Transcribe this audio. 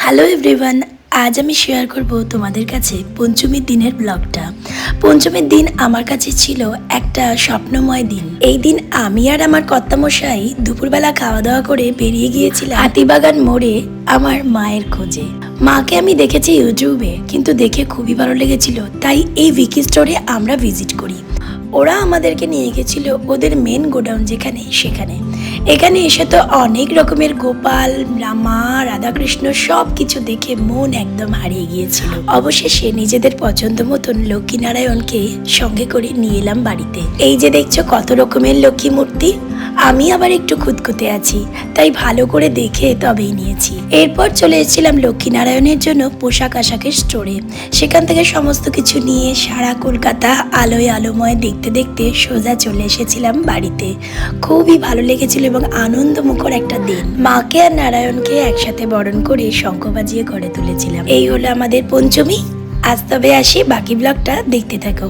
Hello everyone, আজ আমি share করব তোমাদের কাছে পঞ্চমীর দিনের ব্লগটা। পঞ্চমীর দিন আমার কাছে ছিল একটা স্বপ্নময় দিন। এই দিন আমি আর আমার কর্তামশাই দুপুরবেলা খাওয়া দাওয়া করে বেরিয়ে গিয়েছিলাম হাতিবাগান মোড়ে আমার মায়ের খোঁজে। মাকে আমি দেখেছি ইউটিউবে, কিন্তু দেখে খুবই ভালো লেগেছিল, তাই এই উইকি স্টোরে আমরা ভিজিট করি। ওরা আমাদেরকে নিয়ে গেছিল ওদের মেন গোডাউন যেখানে, সেখানে। এখানে এসে তো অনেক রকমের গোপাল, রামা, রাধাকৃষ্ণ সব কিছু দেখে মন একদম হারিয়ে গিয়েছিল। অবশেষে নিজেদের পছন্দ মতন লক্ষ্মীনারায়ণকে সঙ্গে করে নিয়ে এলাম বাড়িতে। এই যে দেখছো কত রকমের লক্ষ্মী মূর্তি, আমি আবার একটু খুঁতখুঁতে আছি, তাই ভালো করে দেখে তবেই নিয়েছি। এরপর চলে এসেছিলাম লক্ষ্মীনারায়ণের জন্য পোশাক আশাকের স্টোরে। সেখান থেকে সমস্ত কিছু নিয়ে সারা কলকাতা আলোয় আলোময় দেখতে দেখতে সোজা চলে এসেছিলাম বাড়িতে। খুবই ভালো লেগেছিল এবং আনন্দমুখর একটা দিন। মাকে আর নারায়ণকে একসাথে বরণ করে শঙ্খ বাজিয়ে ঘরে তুলেছিলাম। এই হলো আমাদের পঞ্চমী। আজ তবে আসি, বাকি ব্লগটা দেখতে থাকো।